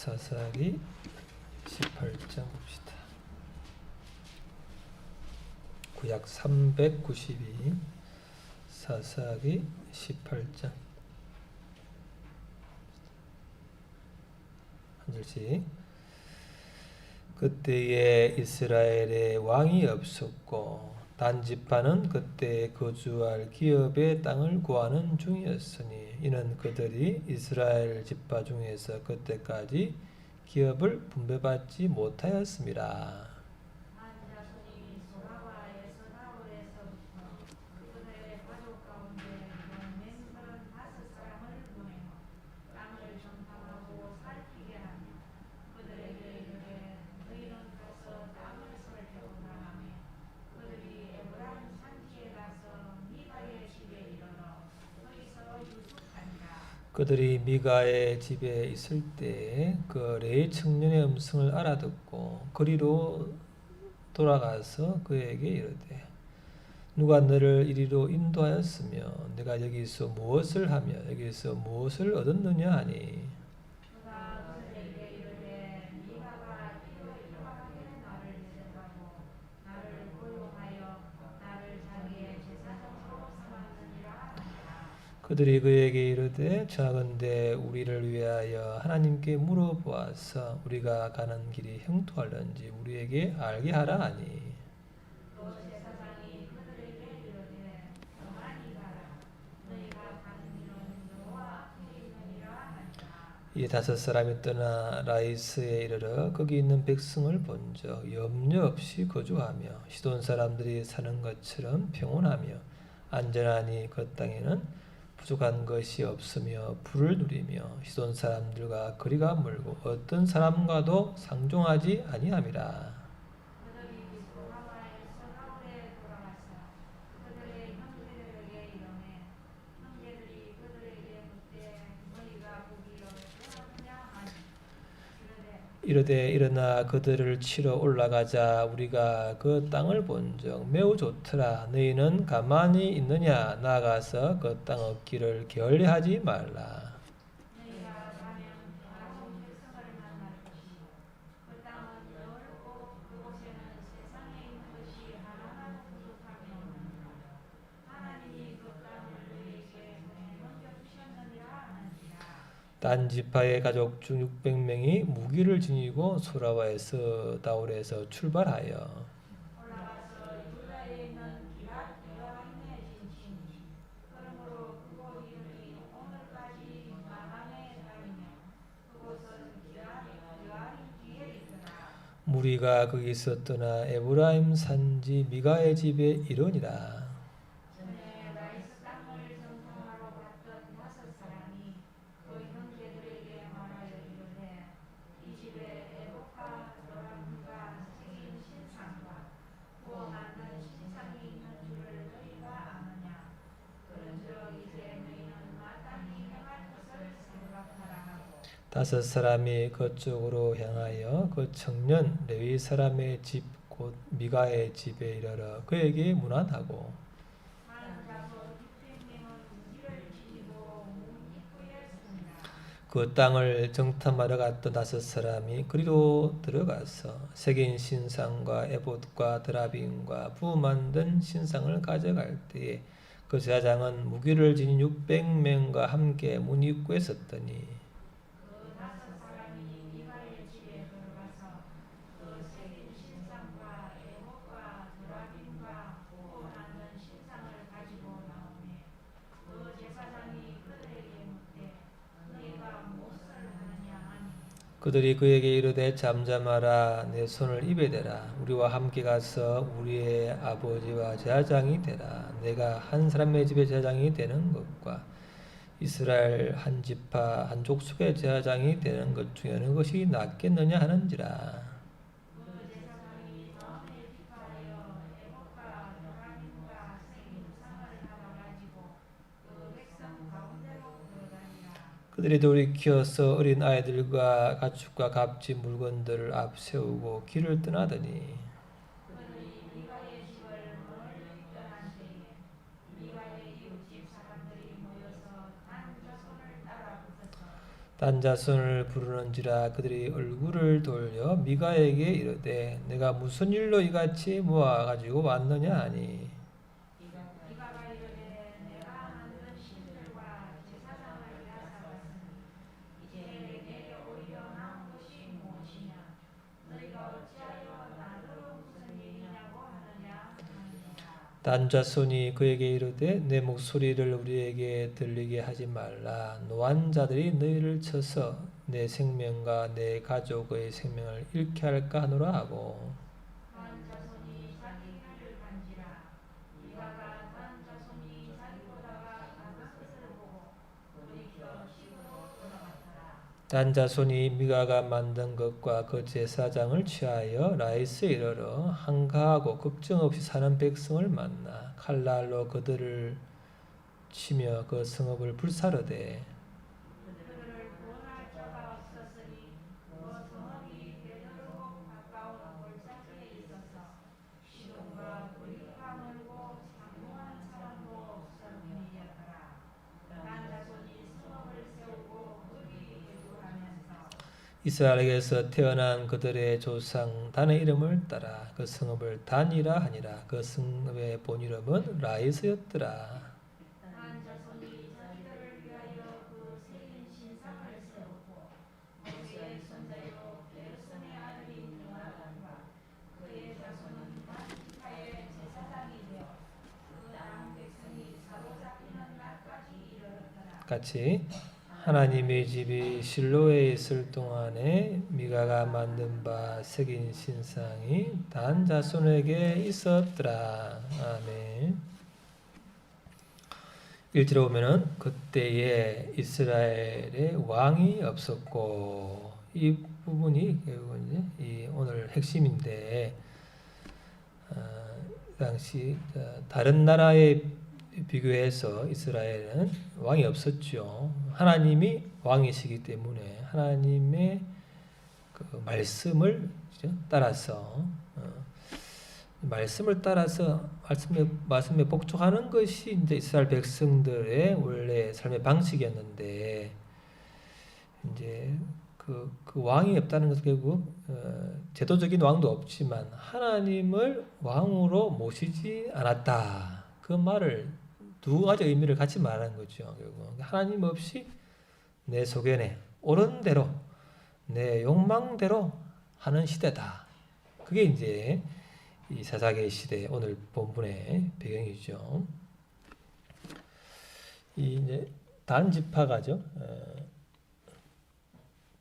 사사기 18장 봅시다. 구약 392 사사기 18장 한 절씩. 그때에 이스라엘에 왕이 없었고 단지파는 그때 거주할 기업의 땅을 구하는 중이었으니 이는 그들이 이스라엘 지파 중에서 그때까지 기업을 분배받지 못하였습니다. 그들이 미가의 집에 있을 때 그 레위 청년의 음성을 알아듣고 그리로 돌아가서 그에게 이르되 누가 너를 이리로 인도하였으며 내가 여기서 무엇을 하며 여기서 무엇을 얻었느냐 하니 그들이 그에게 이르되 청하건대 우리를 위하여 하나님께 물어보아서 우리가 가는 길이 형통할는지 우리에게 알게 하라 하니 이 다섯 사람이 떠나 라이스에 이르러 거기 있는 백성을 본즉 염려 없이 거주하며 시돈 사람들이 사는 것처럼 평온하며 안전하니 그 땅에는 부족한 것이 없으며 부를 누리며 시돈 사람들과 거리가 멀고 어떤 사람과도 상종하지 아니함이라. 이르되 일어나 그들을 치러 올라가자. 우리가 그 땅을 본즉 매우 좋더라. 너희는 가만히 있느냐? 나아가서 그 땅 얻기를 게을리하지 말라. 단 지파의 가족 중 600명이 무기를 지니고 소라와에서 다울에서 출발하여 무리가 거기서 떠나 에브라임 산지 미가의 집에 이르니라. 다섯 사람이 그쪽으로 향하여 그 청년 레위 사람의 집 곧 미가의 집에 이르러 그에게 문안하고 그 땅을 정탐하러 갔던 다섯 사람이 그리로 들어가서 새긴 신상과 에봇과 드라빔과 부 만든 신상을 가져갈 때에 그 제사장은 무기를 지닌 600명과 함께 문 입구에 섰더니 그들이 그에게 이르되 잠잠하라. 내 손을 입에 대라. 우리와 함께 가서 우리의 아버지와 제사장이 되라. 내가 한 사람의 집의 제사장이 되는 것과 이스라엘 한 지파 한 족속의 제사장이 되는 것 중에 어느 것이 낫겠느냐 하는지라. 그들이 돌이켜서 어린 아이들과 가축과 값진 물건들을 앞세우고 길을 떠나더니 단 자손을 부르는지라 그들이 얼굴을 돌려 미가에게 이르되 내가 무슨 일로 이같이 모아 가지고 왔느냐 하니 미가가 이르되 내가 만든 신들과 제사장을 빼앗아 왔으니 이제 내게 오히려 남은 것이 무엇이냐 너희가 어찌하여 나더러 무슨 일이냐고 하느냐 하니라. 단 자손이 그에게 이르되 내 목소리를 우리에게 들리게 하지 말라. 노한 자들이 너희를 쳐서 내 생명과 내 가족의 생명을 잃게 할까 하노라 하고 단 자손이 자기 일을 간지라. 미가가 단 자손이 자기 보다가 작은 것을 보고 돌이켜 집으로 돌아갔더라. 단 자손이 미가가 만든 것과 그 제사장을 취하여 라이스에 이르러 한가하고 걱정 없이 사는 백성을 만나 칼날로 그들을 치며 그 성읍을 불사르되 그들을 구원할 자가 없었으니 그 성읍이 베들로 가까운 골짜기에 있어서 시돈과 거리가 멀고 상봉하는 사람도 없음이었더라. 단 자손이 성읍을 세우고 거기 거주하면서 이스라엘에게서 태어난 그들의 조상 단의 이름을 따라 그 성읍을 단이라 하니라. 그 성읍의 본 이름은 라이스였더라. 단 자손이 자기들을 위하여 그 새긴 신상을 세우고 모세의 손자요 게르손의 아들인 요나단과 그의 자손은 단지파의 제사장이 되어 그 남은 백성이 사로잡히는 날까지 이르렀더라. 같이 하나님의 집이 실로에 있을 동안에 미가가 만든 바 새긴 신상이 단 자손에게 있었더라. 아멘. 1절에 보면은 그때에 이스라엘에 왕이 없었고 이 부분이 결국은 이제 이 오늘 핵심인데 당시 다른 나라에 비교해서 이스라엘은 왕이 없었죠. 하나님이 왕이시기 때문에 하나님의 그 말씀을 따라서 말씀을 따라서 말씀에 복종하는 것이 이제 이스라엘 백성들의 원래 삶의 방식이었는데 이제 그 왕이 없다는 것은 결국 제도적인 왕도 없지만 하나님을 왕으로 모시지 않았다. 그 말을 두 가지 의미를 같이 말하는 거죠. 결국 하나님 없이 내 소견에 옳은 대로 내 욕망대로 하는 시대다. 그게 이제 이 사사기의 시대 오늘 본문의 배경이죠. 이 이제 단지파가죠.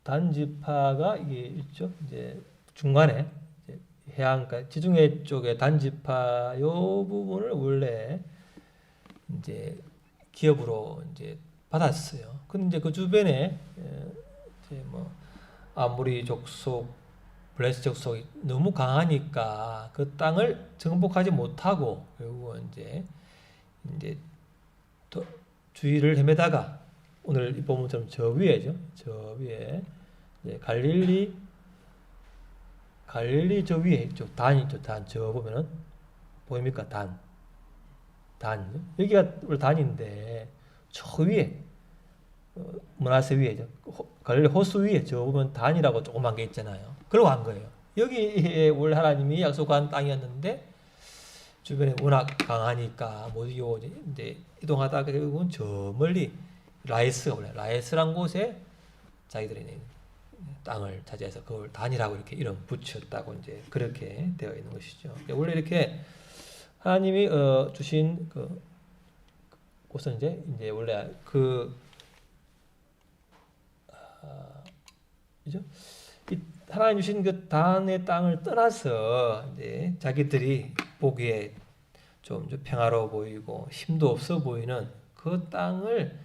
단지파가 이게 있죠. 이제 중간에 이제 해안가 지중해 쪽에 단지파 요 부분을 원래 이제 기업으로 이제 받았어요. 근데 이제 그 주변에 이제 뭐 아무리 족속 블레스 족속이 너무 강하니까 그 땅을 정복하지 못하고 결국은 이제 또 주위를 헤매다가 오늘 이 본문처럼 저 위에죠. 저 위에 이제 갈릴리 저 위에 있죠. 단이죠. 단. 저 보면은 보입니까? 단. 여기가 우리 단인데 저 위에 문하세 위에죠. 갈릴리 호수 위에 저 보면 단이라고 조그만 게 있잖아요. 그러고 한 거예요. 여기에 원래 하나님이 약속한 땅이었는데 주변에 워낙 강하니까 못 이기고 이제 이동하다가 결국은 저 멀리 라이스가 원래 라이스란 곳에 자기들이 땅을 차지해서 그걸 단이라고 이렇게 이름 붙였다고 이제 그렇게 되어 있는 것이죠. 원래 이렇게 하나님이 주신 그 곳은 이제 원래 그죠? 이 하나님 주신 그 단의 땅을 떠나서 이제 자기들이 보기에 좀 평화로워 보이고 힘도 없어 보이는 그 땅을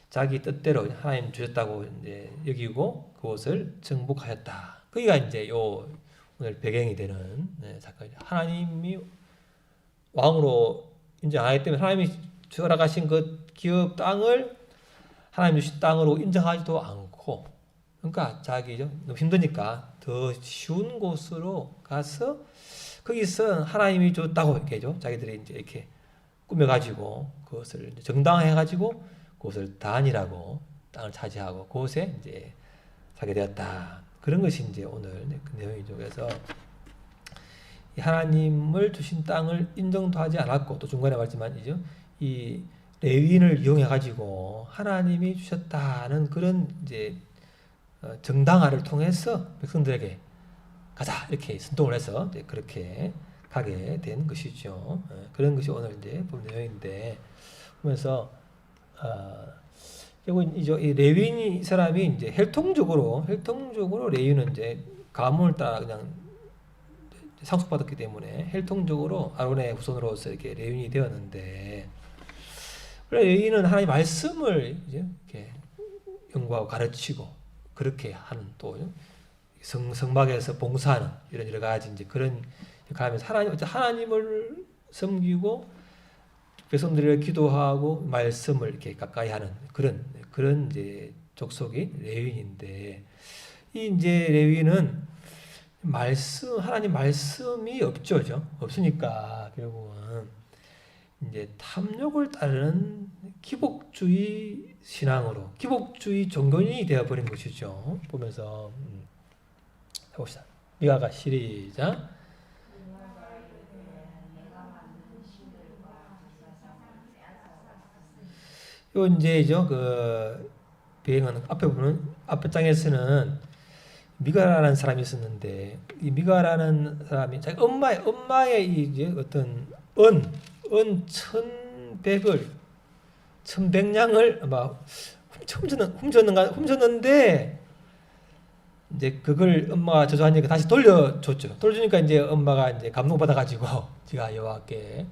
자기 뜻대로 하나님 주셨다고 이제 여기고 그곳을 정복하였다. 그기가 이제 요 오늘 배경이 되는 사건이죠. 하나님이 왕으로 인정하기 때문에 하나님이 주어가신 그 기업 땅을 하나님 주신 땅으로 인정하지도 않고 그러니까 자기죠. 너무 힘드니까 더 쉬운 곳으로 가서 거기서 하나님이 줬다고 이렇게죠. 자기들이 이제 이렇게 꾸며가지고 그것을 정당화해가지고 그것을 단이라고 땅을 차지하고 그곳에 이제 살게 되었다. 그런 것이 이제 오늘 그 내용이죠. 그래서 하나님을 주신 땅을 인정도 하지 않았고 또 중간에 말했지만이죠. 이 레위인을 이용해 가지고 하나님이 주셨다는 그런 이제 정당화를 통해서 백성들에게 가자 이렇게 선동을 해서 이제 그렇게 가게 된 것이죠. 그런 것이 오늘 이제 본 내용인데 보면서 결국 이 레위인 이 사람이 이제 혈통적으로 레위인은 이제 가문을 따라 그냥 상속받았기 때문에 혈통적으로 아론의 후손으로서 이렇게 레위인이 되었는데 레위인은 하나님의 말씀을 이제 이렇게 연구하고 가르치고 그렇게 하는 또 성막에서 봉사하는 이런 여러 가지 이제 그런 역할을 하면서 하나님을 섬기고 백성들을 기도하고 말씀을 이렇게 가까이 하는 그런 이제 족속이 레위인인데 이 이제 레위인은 하나님 말씀이 없죠, 없으니까 결국은 이제 탐욕을 따르는 기복주의 신앙으로 기복주의 종교인이 되어버린 것이죠. 보면서 해봅시다. 미가가 시리자. 요 이제죠 그 배경은 앞에 보면 앞에 장에서는 미가라는 사람이 있었는데 이 미가라는 사람이 자기 엄마의 이제 어떤 은 1,100냥을 아마 훔쳤는데 이제 그걸 엄마가 저주하니까 다시 돌려줬죠. 돌려주니까 이제 엄마가 이제 감동받아가지고 지가 여호와께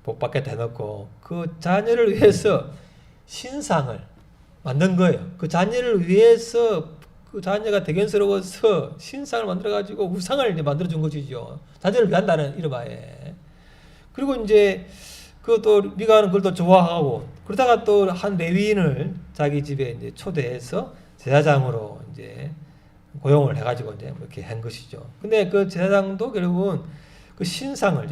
복받게 해놓고 그 자녀를 위해서 신상을 만든 거예요. 그 자녀를 위해서 그 자녀가 대견스러워서 신상을 만들어가지고 우상을 이제 만들어준 것이죠. 자녀를 위한다는 이름하에. 그리고 이제 그것도 미가는 그걸 또 좋아하고 그러다가 또 한 레위인을 자기 집에 이제 초대해서 제사장으로 이제 고용을 해가지고 이제 이렇게 한 것이죠. 근데 그 제사장도 결국은 그 신상을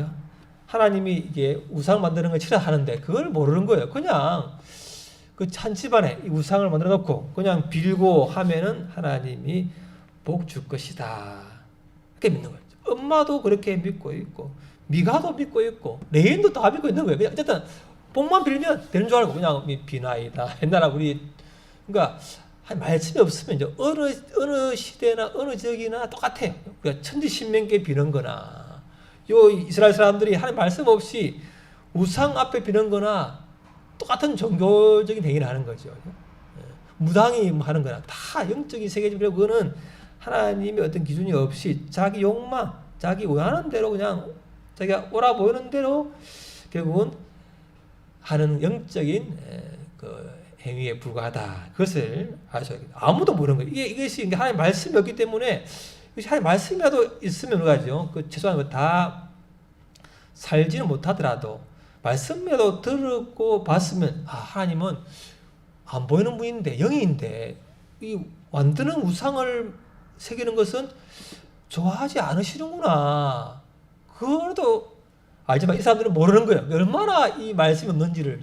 하나님이 이게 우상 만드는 걸 싫어하는데 그걸 모르는 거예요. 그냥 그 한 집안에 이 우상을 만들어 놓고 그냥 빌고 하면은 하나님이 복 줄 것이다. 이렇게 믿는 거예요. 엄마도 그렇게 믿고 있고 미가도 믿고 있고 레인도 다 믿고 있는 거예요. 그냥 어쨌든 복만 빌면 되는 줄 알고 그냥 비나이다. 옛날에 우리 그러니까 말씀이 없으면 이제 어느 시대나 어느 지역이나 똑같아요. 그러니까 천지신명께 비는 거나 요 이스라엘 사람들이 하나님 말씀 없이 우상 앞에 비는 거나 똑같은 종교적인 행위를 하는 거죠. 무당이 하는 거나 다 영적인 세계적이고 그거는 하나님의 어떤 기준이 없이 자기 욕망, 자기 원하는 대로 그냥 자기가 옳아 보이는 대로 결국은 하는 영적인 그 행위에 불과하다. 그것을 아셔야 돼요. 아무도 모르는 거예요. 이것이 하나님 말씀이 없기 때문에 하나님 말씀이라도 있으면 그러죠. 그 최소한 다 살지는 못하더라도 말씀이라도 들었고 봤으면 하나님은 안 보이는 분인데 영인데 이 만드는 우상을 새기는 것은 좋아하지 않으시는구나. 그거라도 알지만 이 사람들은 모르는 거예요. 얼마나 이 말씀이 없는지를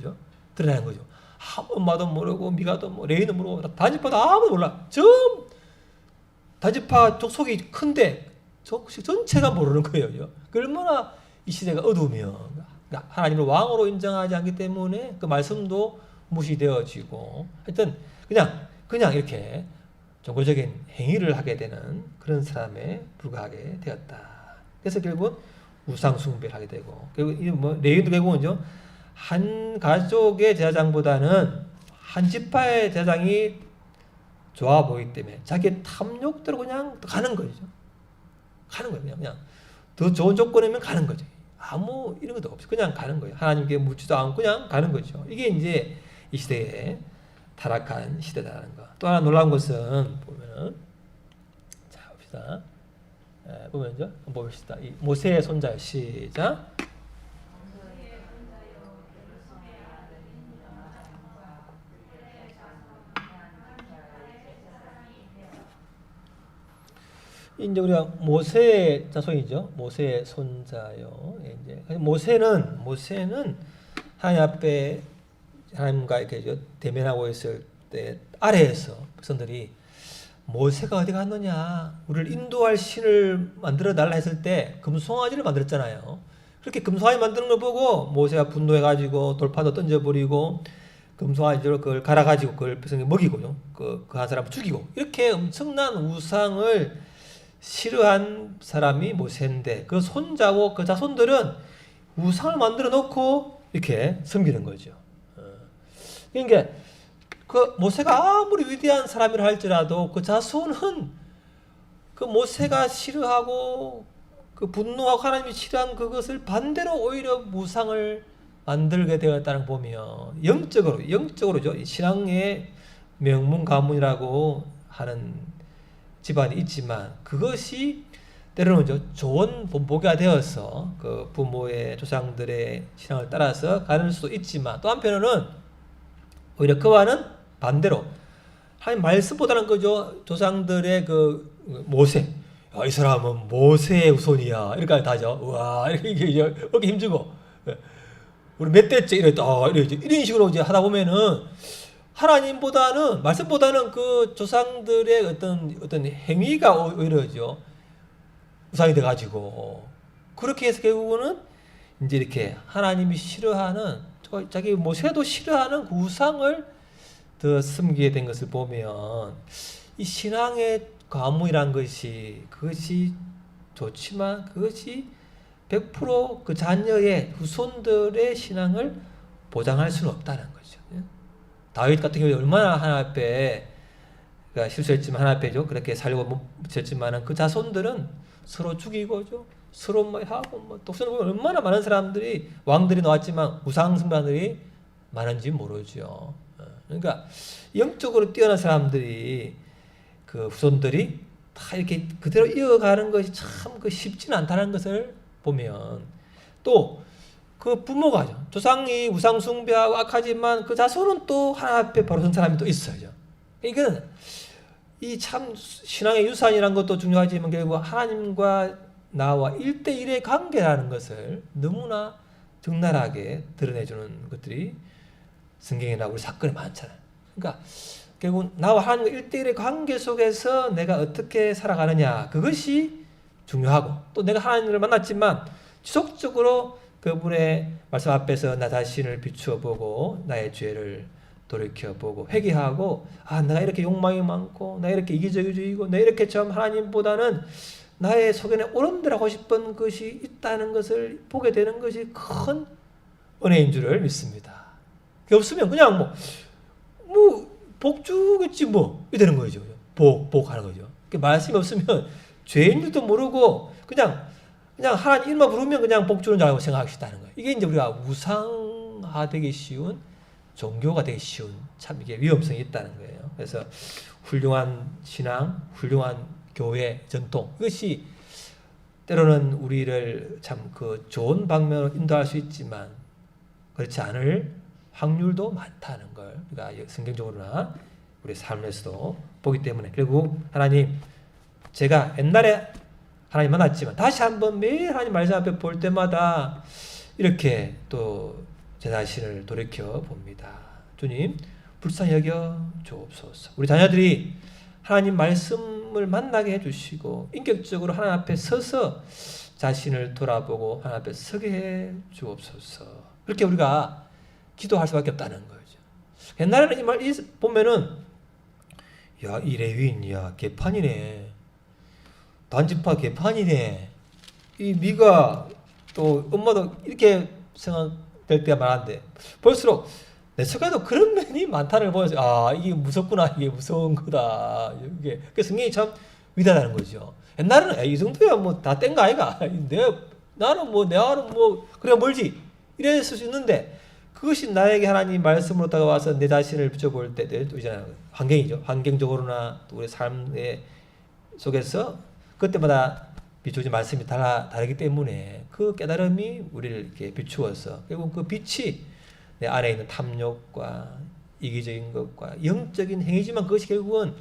드러내는 거죠. 엄마도 모르고 미가도 레위도 모르고 단지파도 아무도 몰라. 단지파 족속이 큰데 전체가 모르는 거예요. 얼마나 이 시대가 어두우면 하나님을 왕으로 인정하지 않기 때문에 그 말씀도 무시되어지고 하여튼 그냥 이렇게 종교적인 행위를 하게 되는 그런 사람에 불과하게 되었다. 그래서 결국은 우상 숭배를 하게 되고 결국 레위도 결국은요 한 가족의 제사장보다는 한 지파의 제사장이 좋아 보이기 때문에 자기의 탐욕대로 그냥 가는 거죠. 가는 거예요. 그냥 더 좋은 조건이면 가는 거죠. 아무 이런 것도 없이 그냥 가는 거예요. 하나님께 묻지도 않고 그냥 가는 거죠. 이게 이제 이 시대의 타락한 시대다라는 거. 또 하나 놀라운 것은 보면은 자 봅시다. 보면요. 한번 봅시다. 이 모세의 손자 시작. 이제 우리가 모세의 자손이죠. 모세의 손자요. 이제 모세는 하나님 앞에 하나님과 이렇게 대면하고 있을 때 아래에서 백성들이 모세가 어디 갔느냐, 우리를 인도할 신을 만들어 달라 했을 때 금송아지를 만들었잖아요. 그렇게 금송아지 만드는 걸 보고 모세가 분노해가지고 돌파도 던져버리고 금송아지로 그걸 갈아가지고 그걸 백성이 먹이고요. 그 한 사람 죽이고, 이렇게 엄청난 우상을 싫어한 사람이 모세인데, 그 손자고 그 자손들은 우상을 만들어 놓고 이렇게 섬기는 거죠. 그러니까 그 모세가 아무리 위대한 사람이라 할지라도 그 자손은 그 모세가 싫어하고 그 분노하고 하나님이 싫어한 그것을 반대로 오히려 우상을 만들게 되었다는 거 보면 영적으로죠. 신앙의 명문 가문이라고 하는 집안이 있지만 그것이 때로는 좋은 본보기가 되어서 그 부모의 조상들의 신앙을 따라서 가는 수도 있지만, 또 한편으로는 오히려 그와는 반대로 하나님 말씀보다는 그죠, 조상들의 그 모세, 이 사람은 모세의 후손이야 이렇게 다죠. 우와, 이렇게 어깨 힘주고 우리 몇 대째 이런 식으로 이제 하다 보면은 하나님보다는, 말씀보다는 그 조상들의 어떤 행위가 오히려죠 우상이 돼가지고, 그렇게 해서 결국은 이제 이렇게 하나님이 싫어하는, 자기 모세도 싫어하는 그 우상을 더 섬기게 된 것을 보면, 이 신앙의 가문이란 것이, 그것이 좋지만 그것이 100% 그 자녀의 후손들의 신앙을 보장할 수는 없다는 거죠. 다윗 같은 경우에 얼마나 하나님 앞에 실수했지만 하나님 앞에죠 그렇게 살려고 묻혔지만은 그 자손들은 서로 죽이고죠, 서로 뭐 하고 또 보면 얼마나 많은 사람들이, 왕들이 나왔지만 우상 숭배자들이 많은지 모르죠. 그러니까 영적으로 뛰어난 사람들이, 그 후손들이 다 이렇게 그대로 이어가는 것이 참 쉽지는 않다는 것을 보면, 또 그 부모가 조상이 우상 숭배하고 악하지만 그 자손은 또 하나님 앞에 바로 선 사람이 또 있어요. 이거는 이 참 신앙의 유산이라는 것도 중요하지만 결국 하나님과 나와 1대1의 관계라는 것을 너무나 적나라하게 드러내주는 것들이 성경이나 우리 사건이 많잖아요. 그러니까 결국 나와 하나님과 1대1의 관계 속에서 내가 어떻게 살아가느냐, 그것이 중요하고, 또 내가 하나님을 만났지만 지속적으로 그분의 말씀 앞에서 나 자신을 비추어 보고 나의 죄를 돌이켜 보고 회개하고, 내가 이렇게 욕망이 많고, 내가 이렇게 이기적이고, 내가 이렇게 참 하나님보다는 나의 속에는 오른들하고 싶은 것이 있다는 것을 보게 되는 것이 큰 은혜인 줄을 믿습니다. 그게 없으면 그냥 복 주겠지 이 되는 거죠. 복하는 거죠. 말씀이 없으면 죄인 줄도 모르고 그냥 하나님 이름만 부르면 그냥 복 주는 줄 알고 생각하시다는 거예요. 이게 이제 우리가 우상화되기 쉬운, 종교가 되기 쉬운, 참 이게 위험성이 있다는 거예요. 그래서 훌륭한 신앙, 훌륭한 교회 전통, 이것이 때로는 우리를 참 그 좋은 방면으로 인도할 수 있지만 그렇지 않을 확률도 많다는 걸 우리가 성경적으로나 우리 삶에서도 보기 때문에, 결국 하나님, 제가 옛날에 하나님 만났지만 다시 한번 매일 하나님 말씀 앞에 볼 때마다 이렇게 또 제 자신을 돌이켜 봅니다. 주님, 불쌍히 여겨 주옵소서. 우리 자녀들이 하나님 말씀을 만나게 해주시고 인격적으로 하나님 앞에 서서 자신을 돌아보고 하나님 앞에 서게 해 주옵소서. 그렇게 우리가 기도할 수밖에 없다는 거죠. 옛날에는 이 말 보면은, 야, 이 레위인, 야, 개판이네. 단지파 개판이네. 이 미가 또 엄마도 이렇게 생각될 때가 많은데, 볼수록 내 속에도 그런 면이 많다는 걸 보여서, 이게 무섭구나, 이게 무서운 거다. 이게 성경이 참 위대하다는 거죠. 옛날에는 이 정도야 다 뗀 거 아이가. 나는 그래 멀지. 이랬을 수 있는데, 그것이 나에게 하나님 말씀으로 다가와서 내 자신을 비춰볼 때 있잖아요. 환경이죠. 환경적으로나 또 우리 삶의 속에서 그때마다 비추어진 말씀이 다르기 때문에 그 깨달음이 우리를 이렇게 비추어서 결국 그 빛이 내 안에 있는 탐욕과 이기적인 것과 영적인 행위지만 그것이 결국은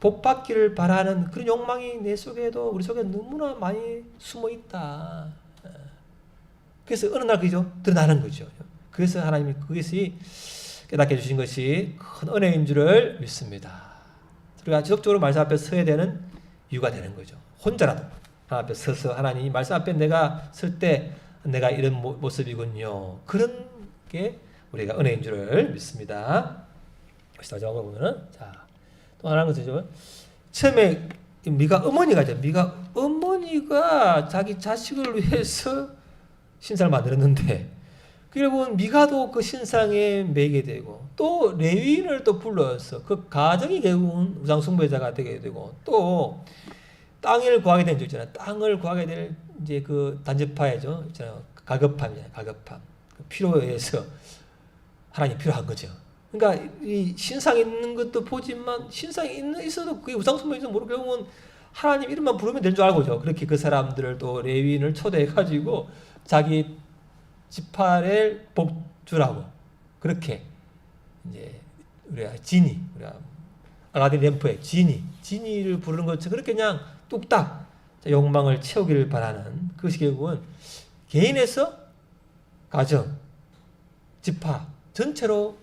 복받기를 바라는 그런 욕망이 내 속에도 우리 속에 너무나 많이 숨어 있다. 그래서 어느 날 그죠? 드러나는 거죠. 그래서 하나님이 그것이 깨닫게 해주신 것이 큰 은혜인 줄을 믿습니다. 우리가 지속적으로 말씀 앞에 서야 되는 이유가 되는 거죠. 혼자라도 하나님 앞에 서서 하나님 말씀 앞에 내가 설 때 내가 이런 모습이군요. 그런 게 우리가 은혜인 줄을 믿습니다. 마지막으로 보면은 또 하나는 것이죠. 처음에 미가 어머니가 미가 어머니가 자기 자식을 위해서 신상을 만들었는데 결국은 미가도 그 신상에 매게 되고 또 레위인을 또 불러서 그 가정이 결국은 우상 숭배자가 되게 되고 또 땅을 구하게 된 적 있잖아요. 땅을 구하게 될 이제 그 단지파이죠. 있잖아요. 가급함이잖아요. 가급함. 그 필요에 의해서 하나님이 필요한 거죠. 그러니까 이 신상이 있는 것도 보지만 신상이 있어도 그게 우상 숭배인지 모르고 결국은 하나님 이름만 부르면 될 줄 알고죠. 그렇게 그 사람들을 또 레위인을 초대해 가지고 자기 지파를 복주라고 그렇게 이제 우리가 아가디 램프의 지니를 부르는 것처럼 그렇게 그냥 뚝딱 욕망을 채우기를 바라는 그것이 결국은 개인에서 가정, 지파 전체로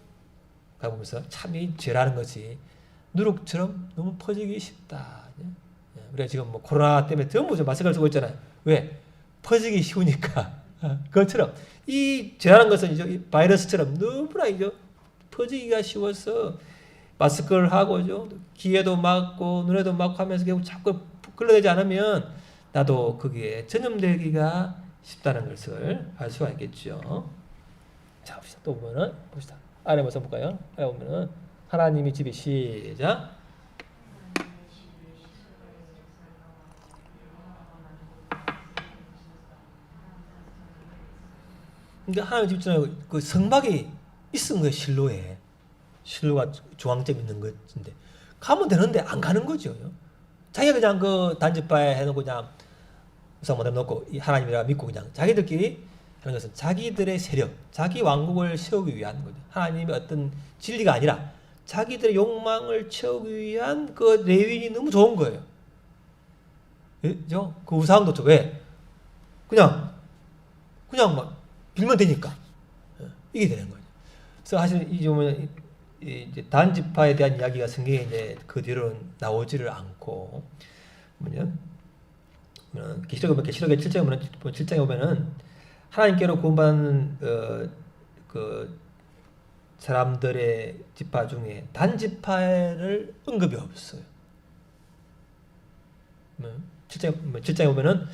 가보면서 참 이 죄라는 것이 누룩처럼 너무 퍼지기 쉽다. 우리가 지금 뭐 코로나 때문에 전부 마스크를 쓰고 있잖아요. 왜? 퍼지기 쉬우니까. 그것처럼 이 죄라는 것은 이제 바이러스처럼 너무나 이제 퍼지기가 쉬워서 마스크를 하고죠. 귀에도 맞고 눈에도 맞고 하면서 결국 자꾸 걸러내지 않으면 나도 거기에 전염되기가 쉽다는 것을 알 수가 있겠죠. 자, 봅시다. 또 보면은 봅시다. 아래 한번 볼까요? 아래 보면은 하나님이 집이 시작. 그러니까 하나님 집 있잖아요. 그 성막이 있은 거예요. 실로에. 실로가 중앙점 있는 것인데 가면 되는데 안 가는 거죠. 자기가 그냥 그 단지파에 해놓고 그냥 우상 만들어 놓고 하나님이라 믿고 그냥 자기들끼리 하는 것은 자기들의 세력, 자기 왕국을 세우기 위한 거죠. 하나님의 어떤 진리가 아니라 자기들의 욕망을 채우기 위한 그 레위인이 너무 좋은 거예요. 그죠? 그 우상도 왜? 그냥 막 빌면 되니까 이게 되는 거죠. 그래서 사실 이제 단지파에 대한 이야기가 성경에 이제 그 뒤로는 나오지를 않고 계시록에 7장에 보면은 하나님께로 구원받는 그 사람들의 지파 중에 단지파를 언급이 없어요. 7장에 보면은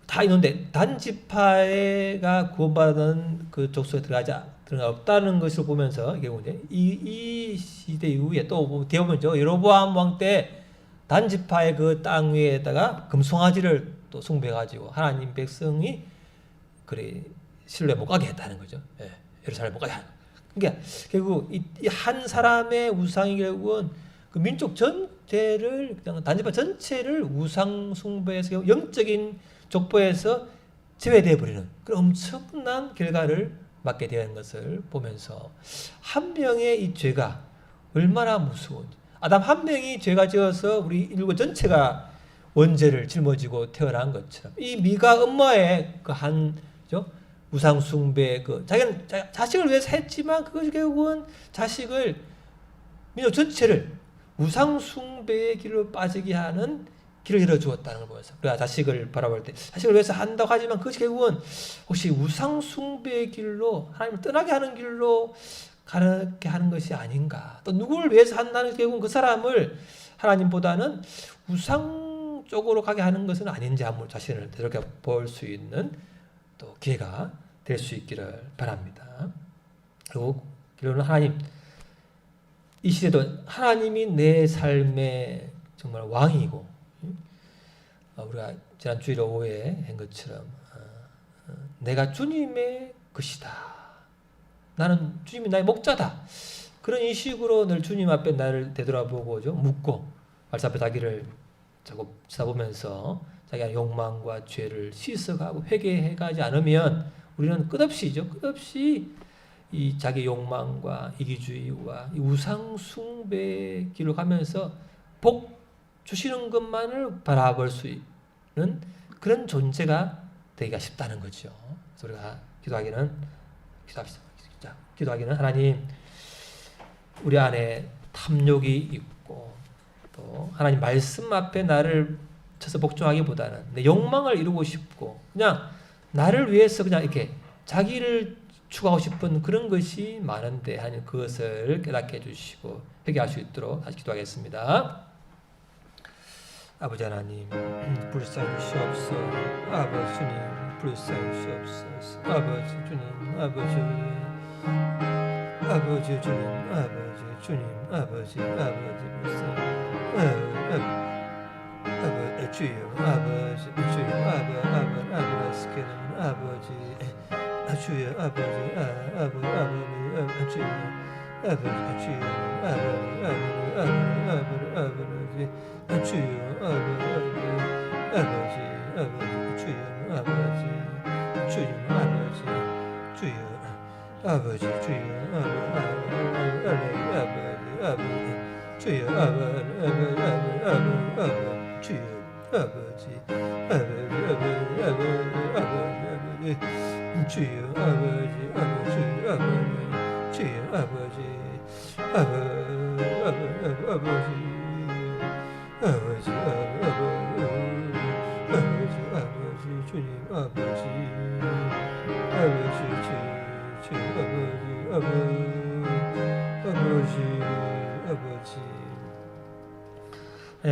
다 있는데 단지파가 구원받은 그 족속에 들어가 없다는 것을 보면서 결국은 이 시대 이후에 또 뒤에 보면죠. 여로보암 왕 때 단지파의 그 땅 위에다가 금송아지를 또 숭배해가지고 하나님 백성이 그래 신뢰 못 가게 했다는 거죠. 예, 예루살렘 못 가게 하는. 그러니까 결국 이 한 사람의 우상이 결국은 그 민족 전체를 그냥 단지파 전체를 우상 숭배해서 영적인 족보에서 제외되어 버리는 그런 엄청난 결과를 맞게 되는 것을 보면서 한 명의 이 죄가 얼마나 무서운지. 아담 한 명이 죄가 지어서 우리 인류 전체가 원죄를 짊어지고 태어난 것처럼 이 미가 엄마의 그 우상 숭배 자기는 자식을 위해서 했지만 그것이 결국은 자식을 민족 전체를 우상 숭배의 길로 빠지게 하는 길을 열어주었다는 걸 보면서 우리가 자식을 바라볼 때 자식을 위해서 한다고 하지만 그것이 결국은 혹시 우상 숭배의 길로 하나님을 떠나게 하는 길로 가게 하는 것이 아닌가. 또 누구를 위해서 한다는 결국은 그 사람을 하나님보다는 우상 쪽으로 가게 하는 것은 아닌지 한번 자신을 되돌아볼 수 있는 또 기회가 될 수 있기를 바랍니다. 그리고 결론은 하나님, 이 시대도 하나님이 내 삶의 정말 왕이고, 우리가 지난 주일 오후에 한 것처럼 내가 주님의 것이다. 나는 주님이 나의 목자다. 그런 인식으로 늘 주님 앞에 나를 되돌아보고 묻고 말씀 앞에 자기를 자꾸 쳐다보면서 자기의 욕망과 죄를 씻어가고 회개해가지 않으면 우리는 끝없이 이 자기 욕망과 이기주의와 이 우상 숭배의 길로 가면서 복 주시는 것만을 바라볼 수 있는 그런 존재가 되기가 쉽다는 거죠. 그래서 우리가 기도하기는 하나님, 우리 안에 탐욕이 있고 또 하나님 말씀 앞에 나를 쳐서 복종하기보다는 내 욕망을 이루고 싶고 그냥 나를 위해서 그냥 이렇게 자기를 추구하고 싶은 그런 것이 많은데 하나님 그것을 깨닫게 해주시고 회개할 수 있도록 다시 기도하겠습니다. 아버지 하나님 불쌍히 주시옵소서. 아버지 주님 불쌍히 주시옵소서. 아버지 주님 아버지 주님 아버지 주님 아버지 불쌍히 아버지 주여 아버지 주여 아버지스케는 아버지 주여 아버지 주여 아버지 주여 아버지 주여 아버지 주여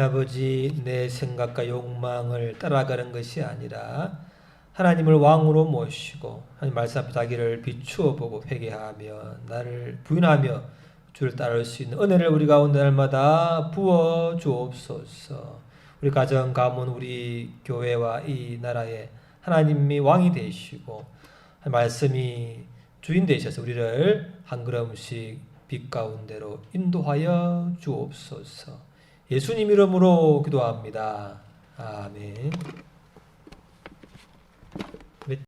아버지 내 생각과 욕망을 따라가는 것이 아니라 하나님을 왕으로 모시고 하나님 말씀 앞에 자기를 비추어 보고 회개하며 나를 부인하며 주를 따를 수 있는 은혜를 우리 가운데 날마다 부어 주옵소서. 우리 가정 가문 우리 교회와 이 나라에 하나님이 왕이 되시고 말씀이 주인 되셔서 우리를 한 걸음씩 빛 가운데로 인도하여 주옵소서. 예수님 이름으로 기도합니다. 아멘.